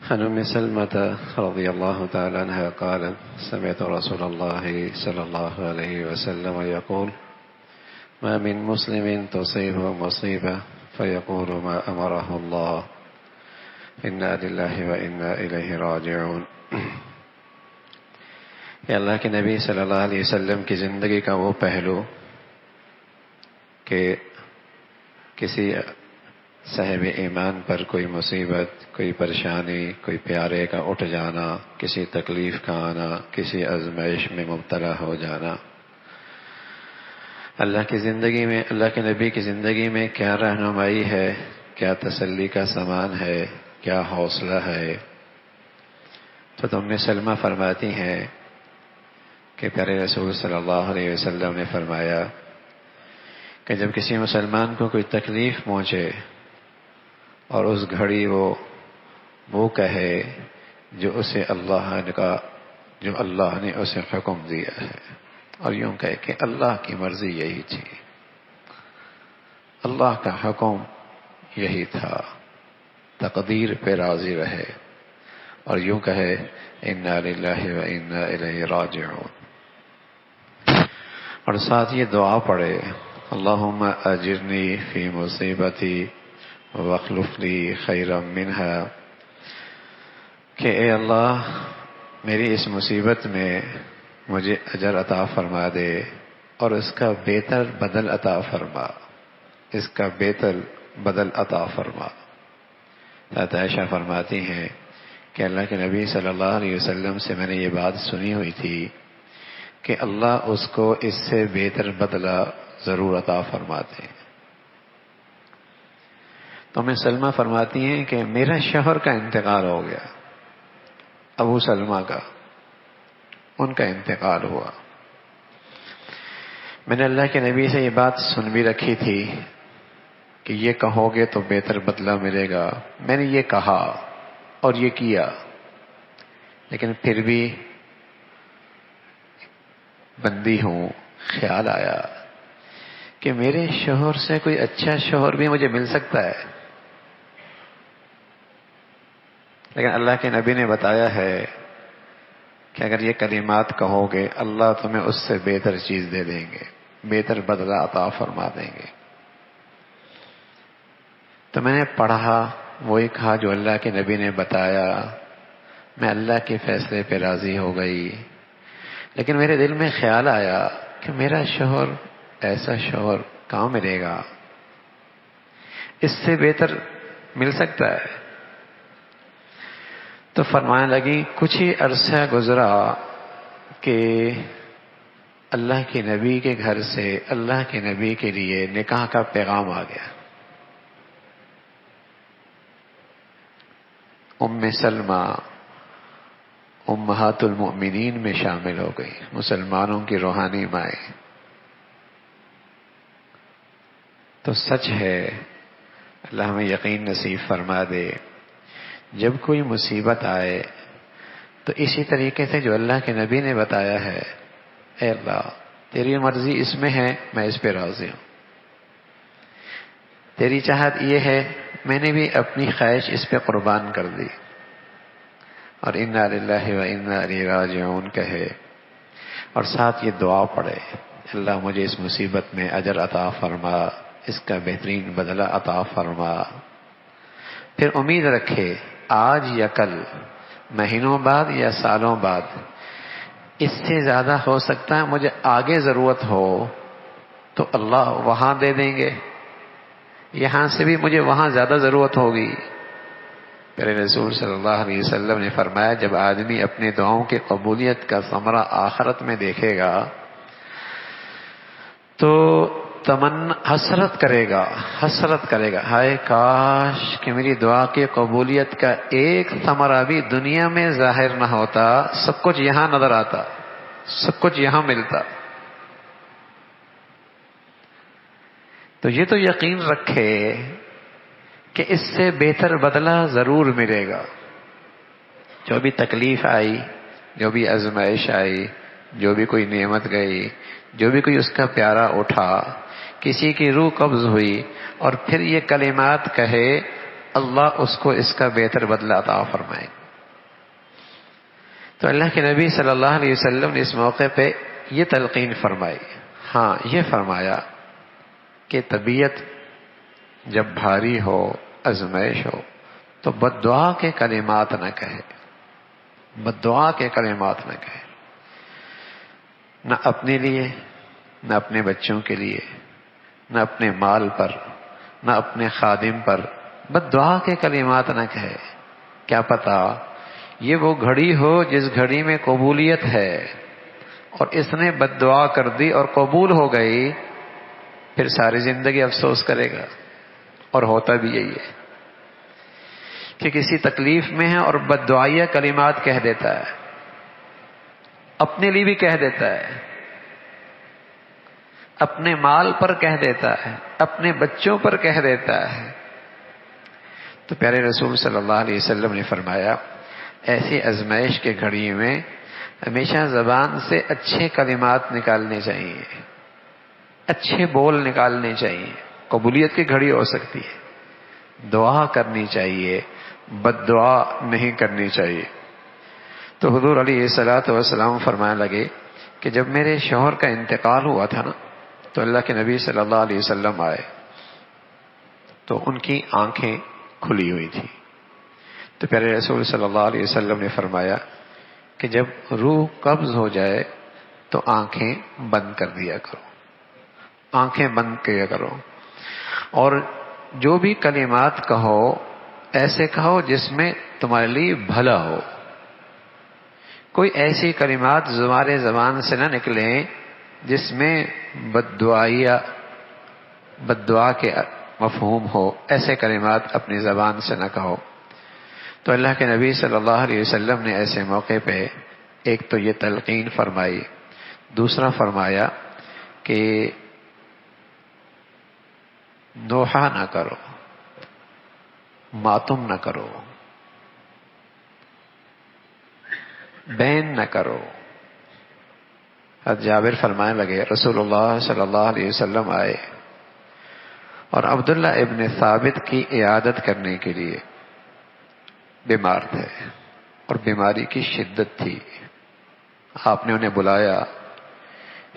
عن أم سلمة رضي الله تعالى عنها قالت سمعت رسول الله صلى الله عليه وسلم يقول ما من مسلم تصيبه مصيبة فيقول ما أمره الله إنا لله وإنا إليه راجعون۔ کہ اللہ کے نبی صلی اللہ علیہ وسلم کی زندگی کا وہ پہلو کہ کسی صاحب ایمان پر کوئی مصیبت، کوئی پریشانی، کوئی پیارے کا اٹھ جانا، کسی تکلیف کا آنا، کسی آزمائش میں مبتلا ہو جانا، اللہ کی زندگی میں، اللہ کے نبی کی زندگی میں کیا رہنمائی ہے، کیا تسلی کا سامان ہے، کیا حوصلہ ہے۔ تو ام سلمہ فرماتی ہیں کہ پیارے رسول صلی اللہ علیہ وسلم نے فرمایا کہ جب کسی مسلمان کو کوئی تکلیف پہنچے اور اس گھڑی وہ کہے جو اللہ نے اسے حکم دیا ہے، اور یوں کہے کہ اللہ کی مرضی یہی تھی، اللہ کا حکم یہی تھا، تقدیر پہ راضی رہے، اور یوں کہے انا للہ و انا الیہ راجعون، اور ساتھ یہ دعا پڑھے اللہم اجرنی فی مصیبتی واخلف لی خیرا منہا، کہ اے اللہ میری اس مصیبت میں مجھے اجر عطا فرما دے اور اس کا بہتر بدل عطا فرما، اس کا بہتر بدل عطا فرما۔ حضرت عائشہ فرماتی ہیں کہ اللہ کے نبی صلی اللہ علیہ وسلم سے میں نے یہ بات سنی ہوئی تھی کہ اللہ اس کو اس سے بہتر بدلہ ضرور عطا فرماتے ہیں۔ تو میں سلمہ فرماتی ہیں کہ میرا شوہر کا انتقال ہو گیا، ابو سلمہ کا، ان کا انتقال ہوا۔ میں نے اللہ کے نبی سے یہ بات سن بھی رکھی تھی کہ یہ کہو گے تو بہتر بدلہ ملے گا، میں نے یہ کہا اور یہ کیا، لیکن پھر بھی بندی ہوں، خیال آیا کہ میرے شوہر سے کوئی اچھا شوہر بھی مجھے مل سکتا ہے، لیکن اللہ کے نبی نے بتایا ہے کہ اگر یہ کلمات کہو گے اللہ تمہیں اس سے بہتر چیز دے دیں گے، بہتر بدلہ عطا فرما دیں گے۔ تو میں نے پڑھا، وہی کہا جو اللہ کے نبی نے بتایا، میں اللہ کے فیصلے پہ راضی ہو گئی، لیکن میرے دل میں خیال آیا کہ میرا شوہر، ایسا شوہر کہاں ملے گا، اس سے بہتر مل سکتا ہے۔ تو فرمانے لگی کچھ ہی عرصہ گزرا کہ اللہ کے نبی کے گھر سے اللہ کے نبی کے لیے نکاح کا پیغام آ گیا۔ ام سلمہ امہات المؤمنین میں شامل ہو گئی، مسلمانوں کی روحانی مائیں۔ تو سچ ہے، اللہ ہمیں یقین نصیب فرما دے، جب کوئی مصیبت آئے تو اسی طریقے سے جو اللہ کے نبی نے بتایا ہے، اے اللہ تیری مرضی اس میں ہے، میں اس پہ راضی ہوں، تیری چاہت یہ ہے، میں نے بھی اپنی خواہش اس پہ قربان کر دی، اور انا للہ و انا الیہ راجعون کہے، اور ساتھ یہ دعا پڑھے اللہ مجھے اس مصیبت میں اجر عطا فرما، اس کا بہترین بدلہ عطا فرما۔ پھر امید رکھے آج یا کل، مہینوں بعد یا سالوں بعد، اس سے زیادہ ہو سکتا ہے مجھے آگے ضرورت ہو تو اللہ وہاں دے دیں گے، یہاں سے بھی مجھے وہاں زیادہ ضرورت ہوگی۔ پیارے رسول صلی اللہ علیہ وسلم نے فرمایا جب آدمی اپنے دعاؤں کی قبولیت کا ثمرہ آخرت میں دیکھے گا تو حسرت کرے گا، ہائے کاش کہ میری دعا کی قبولیت کا ایک ثمرہ بھی دنیا میں ظاہر نہ ہوتا، سب کچھ یہاں نظر آتا، سب کچھ یہاں ملتا۔ تو یہ تو یقین رکھے کہ اس سے بہتر بدلہ ضرور ملے گا۔ جو بھی تکلیف آئی، جو بھی آزمائش آئی، جو بھی کوئی نعمت گئی، جو بھی کوئی اس کا پیارا اٹھا، کسی کی روح قبض ہوئی اور پھر یہ کلمات کہے اللہ اس کو اس کا بہتر بدلہ عطا فرمائے۔ تو اللہ کے نبی صلی اللہ علیہ وسلم نے اس موقع پہ یہ تلقین فرمائی۔ ہاں، یہ فرمایا کہ طبیعت جب بھاری ہو، آزمائش ہو، تو بد دعا کے کلمات نہ کہے، بد دعا کے کلمات نہ کہے، نہ اپنے لیے، نہ اپنے بچوں کے لیے، نہ اپنے مال پر، نہ اپنے خادم پر بد دعا کے کلمات نہ کہے۔ کیا پتا یہ وہ گھڑی ہو جس گھڑی میں قبولیت ہے، اور اس نے بد دعا کر دی اور قبول ہو گئی، پھر ساری زندگی افسوس کرے گا۔ اور ہوتا بھی یہی ہے کہ کسی تکلیف میں ہے اور بد دعائیہ کلمات کہہ دیتا ہے، اپنے لیے بھی کہہ دیتا ہے، اپنے مال پر کہہ دیتا ہے، اپنے بچوں پر کہہ دیتا ہے۔ تو پیارے رسول صلی اللہ علیہ وسلم نے فرمایا ایسی آزمائش کے گھڑی میں ہمیشہ زبان سے اچھے کلمات نکالنے چاہیے، اچھے بول نکالنے چاہیے۔ قبولیت کی گھڑی ہو سکتی ہے، دعا کرنی چاہیے، بد دعا نہیں کرنی چاہیے۔ تو حضور علیہ الصلوۃ والسلام فرمانے لگے کہ جب میرے شوہر کا انتقال ہوا تھا نا، تو اللہ کے نبی صلی اللہ علیہ وسلم آئے تو ان کی آنکھیں کھلی ہوئی تھی۔ تو پیارے رسول صلی اللہ علیہ وسلم نے فرمایا کہ جب روح قبض ہو جائے تو آنکھیں بند کر دیا کرو، آنکھیں بند کیا کرو، اور جو بھی کلمات کہو ایسے کہو جس میں تمہارے لیے بھلا ہو۔ کوئی ایسی کلمات تمہارے زبان سے نہ نکلیں جس میں بد دعا کے مفہوم ہو، ایسے کلمات اپنی زبان سے نہ کہو۔ تو اللہ کے نبی صلی اللہ علیہ وسلم نے ایسے موقع پہ ایک تو یہ تلقین فرمائی، دوسرا فرمایا کہ نوحہ نہ کرو، ماتم نہ کرو، بین نہ کرو۔ حضرت جابر فرمانے لگے رسول اللہ صلی اللہ علیہ وسلم آئے اور عبداللہ ابن ثابت کی عیادت کرنے کے لیے، بیمار تھے اور بیماری کی شدت تھی۔ آپ نے انہیں بلایا،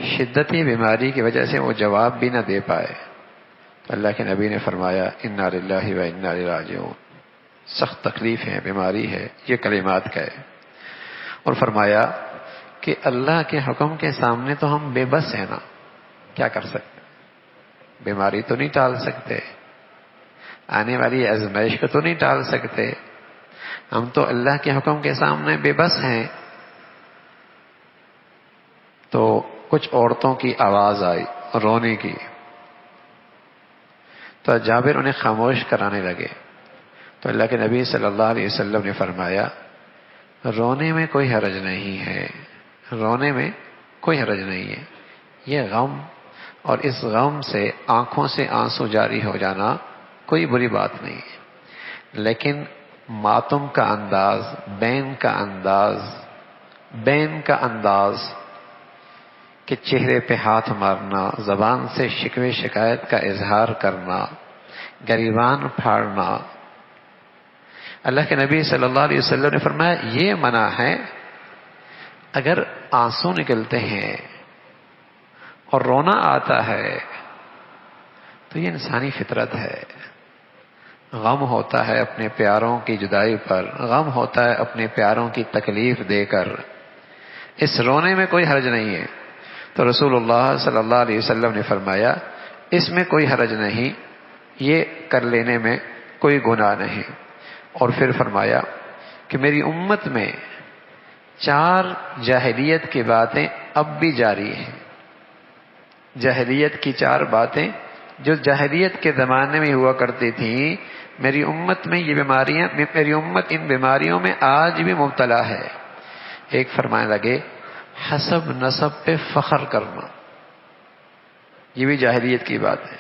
شدتی بیماری کی وجہ سے وہ جواب بھی نہ دے پائے۔ تو اللہ کے نبی نے فرمایا انا للہ و انا الیہ راجعون، سخت تکلیف ہے، بیماری ہے، یہ کلمات کہے، اور فرمایا کہ اللہ کے حکم کے سامنے تو ہم بے بس ہیں نا، کیا کر سکتے، بیماری تو نہیں ٹال سکتے، آنے والی آزمائش کو تو نہیں ٹال سکتے، ہم تو اللہ کے حکم کے سامنے بے بس ہیں۔ تو کچھ عورتوں کی آواز آئی رونے کی، تو جابر انہیں خاموش کرانے لگے۔ تو اللہ کے نبی صلی اللہ علیہ وسلم نے فرمایا رونے میں کوئی حرج نہیں ہے، رونے میں کوئی حرج نہیں ہے، یہ غم اور اس غم سے آنکھوں سے آنسو جاری ہو جانا کوئی بری بات نہیں ہے، لیکن ماتم کا انداز، بین کا انداز کہ چہرے پہ ہاتھ مارنا، زبان سے شکوے شکایت کا اظہار کرنا، گریبان پھاڑنا، اللہ کے نبی صلی اللہ علیہ وسلم نے فرمایا یہ منع ہے۔ اگر آنسو نکلتے ہیں اور رونا آتا ہے تو یہ انسانی فطرت ہے، غم ہوتا ہے اپنے پیاروں کی جدائی پر، غم ہوتا ہے اپنے پیاروں کی تکلیف دے کر، اس رونے میں کوئی حرج نہیں ہے۔ تو رسول اللہ صلی اللہ علیہ وسلم نے فرمایا اس میں کوئی حرج نہیں، یہ کر لینے میں کوئی گناہ نہیں۔ اور پھر فرمایا کہ میری امت میں 4 جاہلیت کی باتیں اب بھی جاری ہیں، جاہلیت کی 4 باتیں جو جاہلیت کے زمانے میں ہوا کرتی تھیں، میری امت میں یہ بیماریاں، میری امت ان بیماریوں میں آج بھی مبتلا ہے۔ ایک فرمانے لگے حسب نسب پہ فخر کرنا، یہ بھی جاہلیت کی بات ہے۔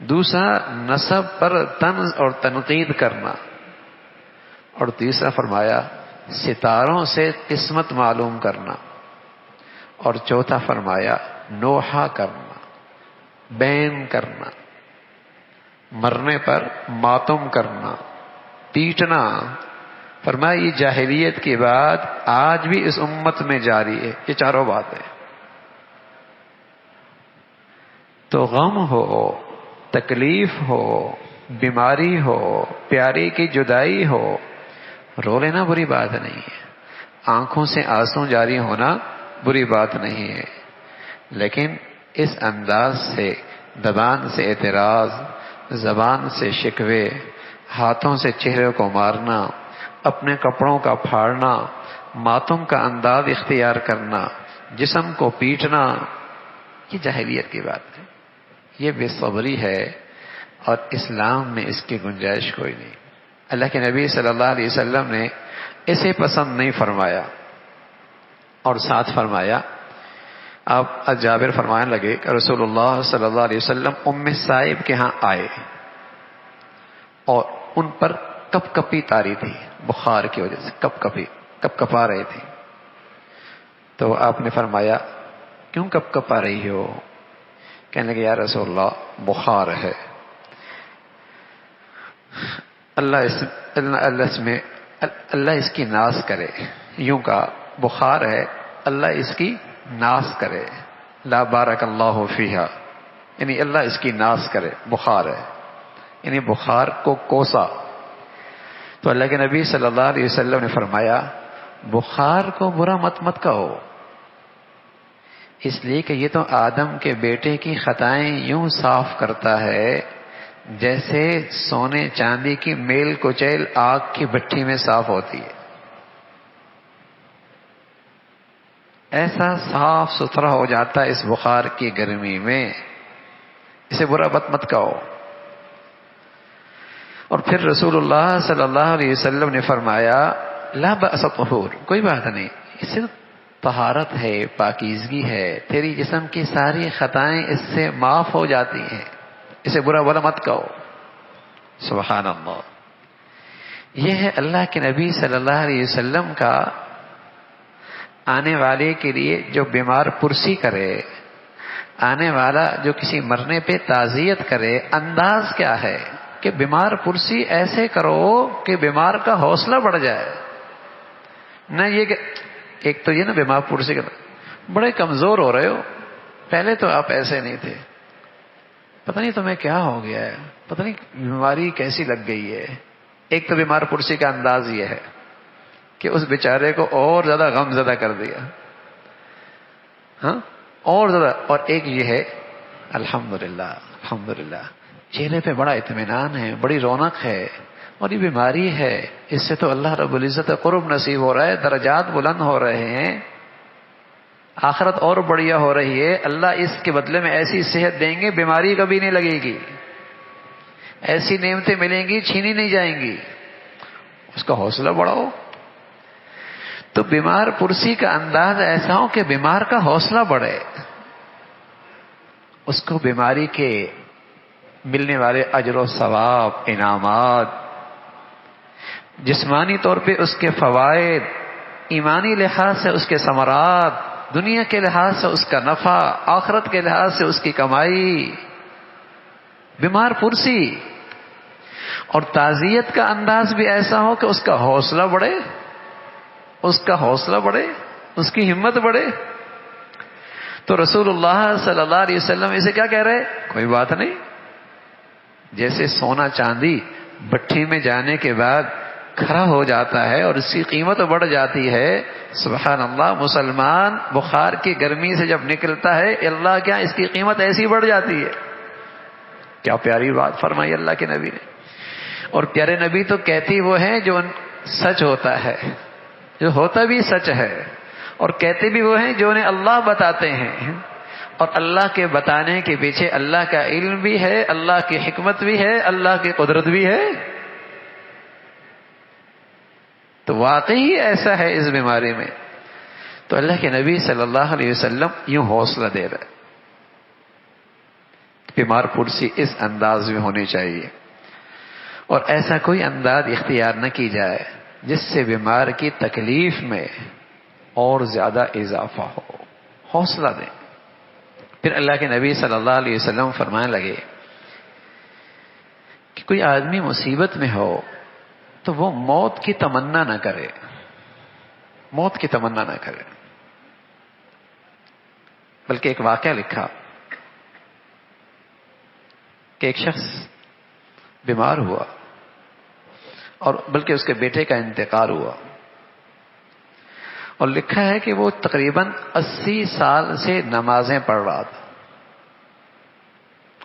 دوسرا نسب پر طنز اور تنقید کرنا، اور تیسرا فرمایا ستاروں سے قسمت معلوم کرنا، اور چوتھا فرمایا نوحہ کرنا، بین کرنا، مرنے پر ماتم کرنا، پیٹنا، فرمایا یہ جاہلیت کی بات آج بھی اس امت میں جاری ہے. یہ چاروں باتیں، تو غم ہو، تکلیف ہو، بیماری ہو، پیارے کی جدائی ہو، رو لینا بری بات نہیں ہے. آنکھوں سے آنسو جاری ہونا بری بات نہیں ہے، لیکن اس انداز سے زبان سے اعتراض، زبان سے شکوے، ہاتھوں سے چہرے کو مارنا، اپنے کپڑوں کا پھاڑنا، ماتم کا انداز اختیار کرنا، جسم کو پیٹنا، یہ جاہلیت کی بات ہے. یہ بے صبری ہے اور اسلام میں اس کی گنجائش کوئی نہیں. اللہ کے نبی صلی اللہ علیہ وسلم نے اسے پسند نہیں فرمایا. اور ساتھ فرمایا، آپ جابر فرمانے لگے کہ رسول اللہ صلی اللہ علیہ وسلم ام صائب کے ہاں آئے اور ان پر کپ کپی تاری تھی، بخار کی وجہ سے کپ کپا رہے تھے. تو آپ نے فرمایا کیوں کپ کپا رہی ہو؟ کہنے لگے یا رسول اللہ بخار ہے. اللہ اس کی ناز کرے. یوں کہا بخار ہے، اللہ اس کی ناز کرے. لا بارک اللہ فیہا، یعنی اللہ اس کی ناز کرے. بخار ہے یعنی بخار کو کوسا. تو اللہ کے نبی صلی اللہ علیہ وسلم نے فرمایا بخار کو برا مت کہو، اس لیے کہ یہ تو آدم کے بیٹے کی خطائیں یوں صاف کرتا ہے جیسے سونے چاندی کی میل کچیل آگ کی بھٹی میں صاف ہوتی ہے. ایسا صاف ستھرا ہو جاتا ہے اس بخار کی گرمی میں، اسے برا مت کہو. اور پھر رسول اللہ صلی اللہ علیہ وسلم نے فرمایا لا بأس طہور، کوئی بات نہیں، اس سے طہارت ہے، پاکیزگی ہے، تیری جسم کی ساری خطائیں اس سے معاف ہو جاتی ہیں، اسے برا مت کہو. سبحان اللہ. یہ ہے اللہ کے نبی صلی اللہ علیہ وسلم کا آنے والے کے لیے جو بیمار پرسی کرے، آنے والا جو کسی مرنے پہ تعزیت کرے، انداز کیا ہے کہ بیمار پرسی ایسے کرو کہ بیمار کا حوصلہ بڑھ جائے. نہ یہ کہ ایک تو یہ نا بیمار پرسی کرنا، بڑے کمزور ہو رہے ہو، پہلے تو آپ ایسے نہیں تھے، پتہ نہیں تمہیں کیا ہو گیا ہے، پتہ نہیں بیماری کیسی لگ گئی ہے. ایک تو بیمار پرسی کا انداز یہ ہے کہ اس بیچارے کو اور زیادہ غم زدہ کر دیا، ہاں اور زیادہ. اور ایک یہ ہے الحمدللہ چہرے پہ بڑا اطمینان ہے، بڑی رونق ہے، اور یہ بیماری ہے، اس سے تو اللہ رب العزت قرب نصیب ہو رہا ہے، درجات بلند ہو رہے ہیں، آخرت اور بڑھیا ہو رہی ہے. اللہ اس کے بدلے میں ایسی صحت دیں گے بیماری کبھی نہیں لگے گی، ایسی نعمتیں ملیں گی چھینی نہیں جائیں گی. اس کا حوصلہ بڑھاؤ. تو بیمار پرسی کا انداز ایسا ہو کہ بیمار کا حوصلہ بڑھے، اس کو بیماری کے ملنے والے اجر و ثواب، انعامات، جسمانی طور پہ اس کے فوائد، ایمانی لحاظ سے اس کے ثمرات، دنیا کے لحاظ سے اس کا نفع، آخرت کے لحاظ سے اس کی کمائی. بیمار پرسی اور تعزیت کا انداز بھی ایسا ہو کہ اس کا حوصلہ بڑھے، اس کی ہمت بڑھے. تو رسول اللہ صلی اللہ علیہ وسلم اسے کیا کہہ رہے؟ کوئی بات نہیں. جیسے سونا چاندی بھٹی میں جانے کے بعد کھرا ہو جاتا ہے اور اس کی قیمت بڑھ جاتی ہے، سبحان اللہ، مسلمان بخار کی گرمی سے جب نکلتا ہے اللہ کیا اس کی قیمت ایسی بڑھ جاتی ہے. کیا پیاری بات فرمائی اللہ کے نبی نے. اور پیارے نبی تو کہتی وہ ہیں جو سچ ہوتا ہے، جو ہوتا بھی سچ ہے، اور کہتے بھی وہ ہیں جو انہیں اللہ بتاتے ہیں. اور اللہ کے بتانے کے پیچھے اللہ کا علم بھی ہے، اللہ کی حکمت بھی ہے، اللہ کی قدرت بھی ہے. تو واقعی ایسا ہے اس بیماری میں. تو اللہ کے نبی صلی اللہ علیہ وسلم یوں حوصلہ دے رہے. بیمار پرسی اس انداز میں ہونی چاہیے، اور ایسا کوئی انداز اختیار نہ کی جائے جس سے بیمار کی تکلیف میں اور زیادہ اضافہ ہو. حوصلہ دیں. پھر اللہ کے نبی صلی اللہ علیہ وسلم فرمانے لگے کہ کوئی آدمی مصیبت میں ہو تو وہ موت کی تمنا نہ کرے، موت کی تمنا نہ کرے، بلکہ ایک واقعہ لکھا کہ ایک شخص بیمار ہوا اور بلکہ اس کے بیٹے کا انتقال ہوا، اور لکھا ہے کہ وہ تقریباً 80 سال سے نمازیں پڑھ رہا تھا،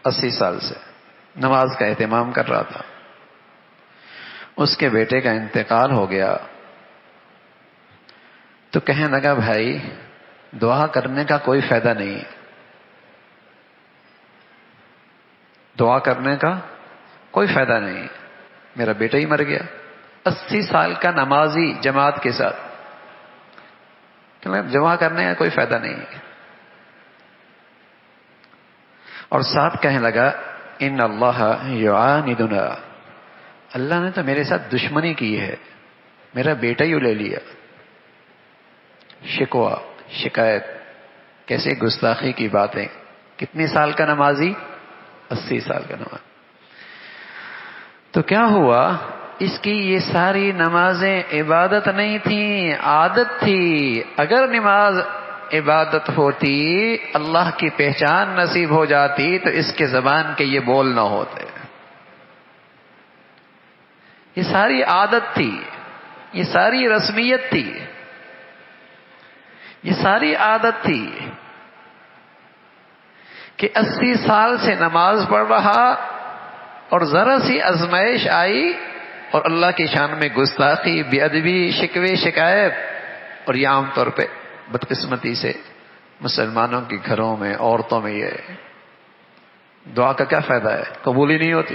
80 سال سے نماز کا اہتمام کر رہا تھا۔ اس کے بیٹے کا انتقال ہو گیا تو کہنے لگا بھائی دعا کرنے کا کوئی فائدہ نہیں، دعا کرنے کا کوئی فائدہ نہیں، میرا بیٹا ہی مر گیا، 80 سال کا نمازی جماعت کے ساتھ، جمع کرنے کا کوئی فائدہ نہیں۔ اور ساتھ کہنے لگا ان اللہ یعاندنا، اللہ نے تو میرے ساتھ دشمنی کی ہے، میرا بیٹا ہی لے لیا۔ شکوہ، شکایت، کیسے گستاخی کی باتیں۔ کتنی سال کا نمازی؟ 80 سال کا نماز۔ تو کیا ہوا، اس کی یہ ساری نمازیں عبادت نہیں تھیں، عادت تھی۔ اگر نماز عبادت ہوتی، اللہ کی پہچان نصیب ہو جاتی تو اس کے زبان کے یہ بول نہ ہوتے۔ یہ ساری عادت تھی، یہ ساری رسمیت تھی، یہ ساری عادت تھی کہ 80 سال سے نماز پڑھ رہا اور ذرا سی آزمائش آئی اور اللہ کی شان میں گستاخی، بے ادبی، شکوے، شکایت۔ اور یہ عام طور پہ بدقسمتی سے مسلمانوں کے گھروں میں، عورتوں میں یہ دعا کا کیا فائدہ ہے، قبول ہی نہیں ہوتی،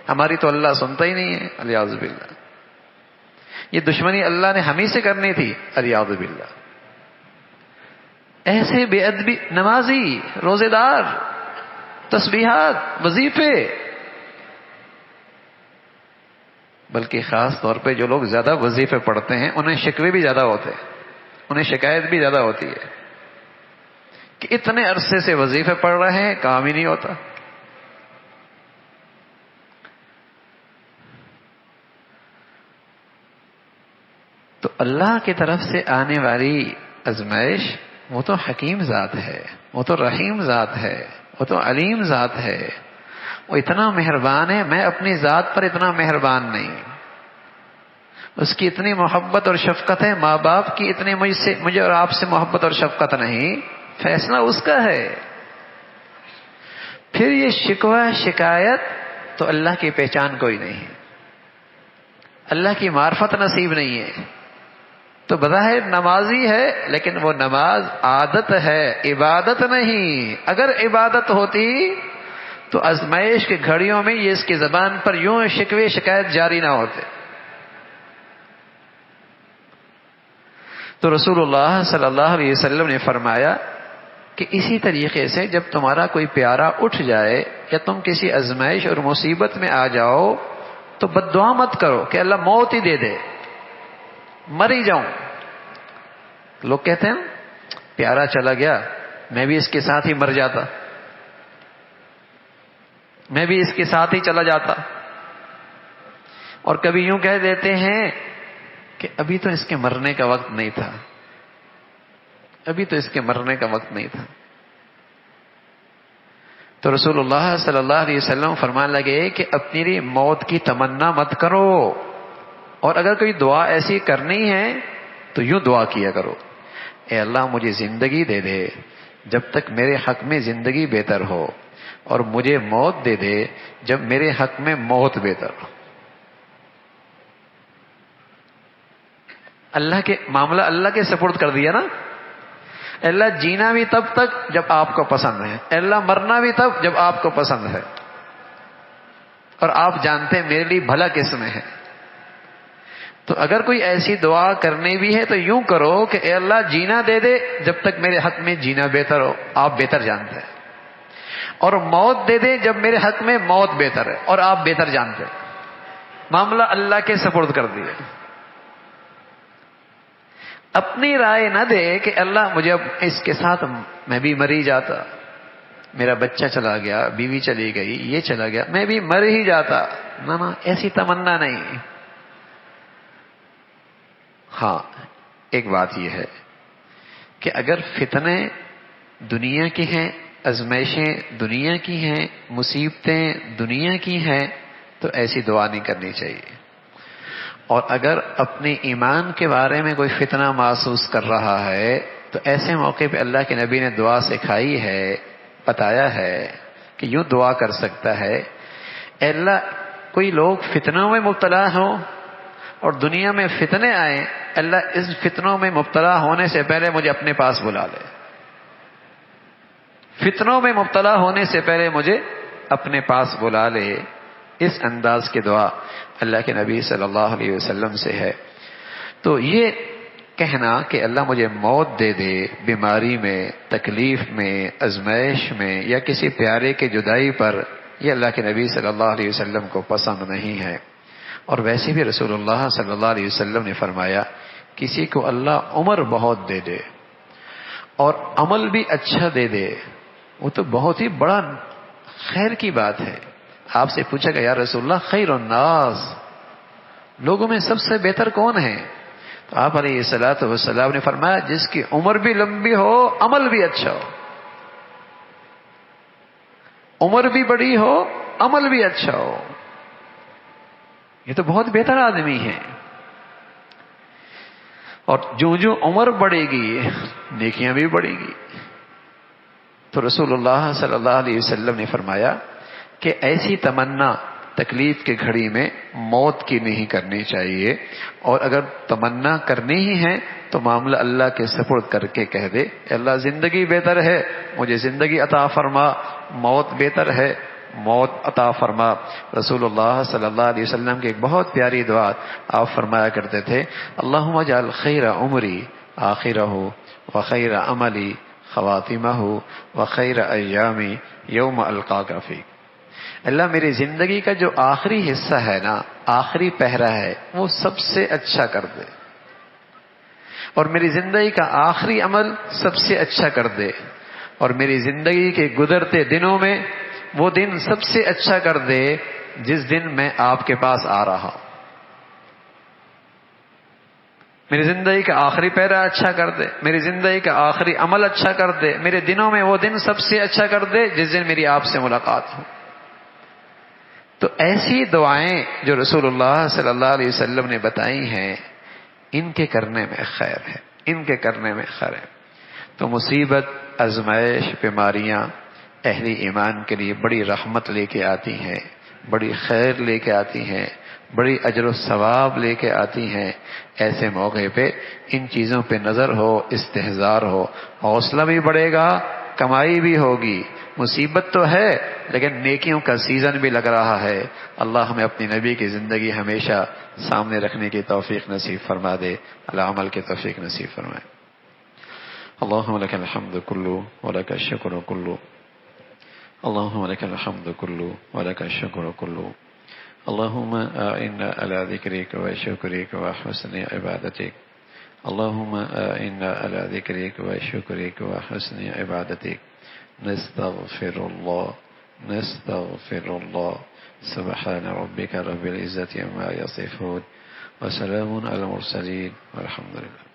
ہماری تو اللہ سنتا ہی نہیں ہے، الیاذ باللہ۔ یہ دشمنی اللہ نے ہم ہی سے کرنی تھی، الیاذ باللہ۔ ایسے بے ادبی نمازی، روزے دار، تسبیحات، وظیفے، بلکہ خاص طور پہ جو لوگ زیادہ وظیفے پڑھتے ہیں انہیں شکوے بھی زیادہ ہوتے ہیں، انہیں شکایت بھی زیادہ ہوتی ہے کہ اتنے عرصے سے وظیفے پڑھ رہے ہیں، کام ہی نہیں ہوتا۔ تو اللہ کی طرف سے آنے والی آزمائش، وہ تو حکیم ذات ہے، وہ تو رحیم ذات ہے، وہ تو علیم ذات ہے، وہ اتنا مہربان ہے۔ میں اپنی ذات پر اتنا مہربان نہیں، اس کی اتنی محبت اور شفقت ہے، ماں باپ کی اتنی مجھے اور آپ سے محبت اور شفقت نہیں، فیصلہ اس کا ہے۔ پھر یہ شکوہ، شکایت تو اللہ کی پہچان کوئی نہیں، اللہ کی معرفت نصیب نہیں ہے۔ تو بظاہر نمازی ہے لیکن وہ نماز عادت ہے، عبادت نہیں۔ اگر عبادت ہوتی تو آزمائش کی گھڑیوں میں یہ اس کی زبان پر یوں شکوے، شکایت جاری نہ ہوتے۔ تو رسول اللہ صلی اللہ علیہ وسلم نے فرمایا کہ اسی طریقے سے جب تمہارا کوئی پیارا اٹھ جائے یا تم کسی آزمائش اور مصیبت میں آ جاؤ تو بد دعا مت کرو کہ اللہ موت ہی دے دے، مر ہی جاؤں۔ لوگ کہتے ہیں پیارا چلا گیا، میں بھی اس کے ساتھ ہی مر جاتا، میں بھی اس کے ساتھ ہی چلا جاتا۔ اور کبھی یوں کہہ دیتے ہیں کہ ابھی تو اس کے مرنے کا وقت نہیں تھا، ابھی تو اس کے مرنے کا وقت نہیں تھا۔ تو رسول اللہ صلی اللہ علیہ وسلم فرمان لگے کہ اپنی لیے موت کی تمنا مت کرو، اور اگر کوئی دعا ایسی کرنی ہے تو یوں دعا کیا کرو، اے اللہ مجھے زندگی دے دے جب تک میرے حق میں زندگی بہتر ہو، اور مجھے موت دے دے جب میرے حق میں موت بہتر ہو۔ اللہ کے معاملہ اللہ کے سپرد کر دیا نا۔ اللہ جینا بھی تب تک جب آپ کو پسند ہے، اللہ مرنا بھی تب جب آپ کو پسند ہے، اور آپ جانتے ہیں میرے لیے بھلا کس میں ہے۔ تو اگر کوئی ایسی دعا کرنی بھی ہے تو یوں کرو کہ اے اللہ جینا دے دے جب تک میرے حق میں جینا بہتر ہو، آپ بہتر جانتے ہیں، اور موت دے دے جب میرے حق میں موت بہتر ہے، اور آپ بہتر جانتے ہیں۔ معاملہ اللہ کے سپرد کر دیا۔ اپنی رائے نہ دے کہ اللہ مجھے اب اس کے ساتھ میں بھی مری جاتا، میرا بچہ چلا گیا، بیوی چلی گئی، یہ چلا گیا، میں بھی مر ہی جاتا. نہ ایسی تمنا نہیں. ہاں ایک بات یہ ہے کہ اگر فتنے دنیا کی ہیں، آزمائشیں دنیا کی ہیں، مصیبتیں دنیا کی ہیں، تو ایسی دعا نہیں کرنی چاہیے. اور اگر اپنے ایمان کے بارے میں کوئی فتنہ محسوس کر رہا ہے تو ایسے موقع پہ اللہ کے نبی نے دعا سکھائی ہے، بتایا ہے کہ یوں دعا کر سکتا ہے: اے اللہ کوئی لوگ فتنوں میں مبتلا ہوں اور دنیا میں فتنے آئیں، اللہ اس فتنوں میں مبتلا ہونے سے پہلے مجھے اپنے پاس بلا لے. فتنوں میں مبتلا ہونے سے پہلے مجھے اپنے پاس بلا لے. اس انداز کی دعا اللہ کے نبی صلی اللہ علیہ وسلم سے ہے. تو یہ کہنا کہ اللہ مجھے موت دے دے بیماری میں، تکلیف میں، آزمائش میں، یا کسی پیارے کے جدائی پر، یہ اللہ کے نبی صلی اللہ علیہ وسلم کو پسند نہیں ہے. اور ویسے بھی رسول اللہ صلی اللہ علیہ وسلم نے فرمایا کسی کو اللہ عمر بہت دے دے اور عمل بھی اچھا دے دے، وہ تو بہت ہی بڑا خیر کی بات ہے. آپ سے پوچھا گیا یا رسول اللہ خیر الناس، لوگوں میں سب سے بہتر کون ہے؟ تو آپ علیہ الصلوۃ والسلام نے فرمایا جس کی عمر بھی لمبی ہو، عمل بھی اچھا ہو. عمر بھی بڑی ہو، عمل بھی اچھا ہو، یہ تو بہت بہتر آدمی ہے. اور جو عمر بڑھے گی نیکیاں بھی بڑھے گی. تو رسول اللہ صلی اللہ علیہ وسلم نے فرمایا کہ ایسی تمنا تکلیف کے گھڑی میں موت کی نہیں کرنی چاہیے، اور اگر تمنا کرنی ہی ہے تو معاملہ اللہ کے سپرد کر کے کہہ دے اللہ زندگی بہتر ہے، مجھے زندگی عطا فرما، موت بہتر ہے، موت عطا فرما. رسول اللہ صلی اللہ علیہ وسلم کی ایک بہت پیاری دعا آپ فرمایا کرتے تھے: اللہم اجعل خیر عمری آخرہ وخیر عملی خواتمہ وخیر ایامی یوم القاک فیک. اللہ میری زندگی کا جو آخری حصہ ہے نا، آخری پہرا ہے، وہ سب سے اچھا کر دے، اور میری زندگی کا آخری عمل سب سے اچھا کر دے، اور میری زندگی کے گزرتے دنوں میں وہ دن سب سے اچھا کر دے جس دن میں آپ کے پاس آ رہا ہوں. میری زندگی کا آخری پہرا اچھا کر دے، میری زندگی کا آخری عمل اچھا کر دے، میرے دنوں میں وہ دن سب سے اچھا کر دے جس دن میری آپ سے ملاقات ہو. تو ایسی دعائیں جو رسول اللہ صلی اللہ علیہ وسلم نے بتائی ہیں، ان کے کرنے میں خیر ہے، ان کے کرنے میں خیر ہے. تو مصیبت، آزمائش، بیماریاں اہل ایمان کے لیے بڑی رحمت لے کے آتی ہیں، بڑی خیر لے کے آتی ہیں، بڑی اجر و ثواب لے کے آتی ہیں. ایسے موقع پہ ان چیزوں پہ نظر ہو، استحضار ہو، حوصلہ بھی بڑھے گا، کمائی بھی ہوگی. مصیبت تو ہے لیکن نیکیوں کا سیزن بھی لگ رہا ہے. اللہ ہمیں اپنی نبی کی زندگی ہمیشہ سامنے رکھنے کی توفیق نصیب فرما دے، العمل کی توفیق نصیب فرمائے. اللہم لک الحمد کلو ولک الشکر کلو، اللہم لک الحمد کلو ولک الشکر کلو، اللہم اعنا علی ذکرک و شکرک و حسن عبادتک، اللہم اعنا علی ذکرک و شکرک و حسن عبادتک. نستغفر اللہ سبحان ربک رب العزة عما یصفون وسلام علی المرسلین والحمد للہ.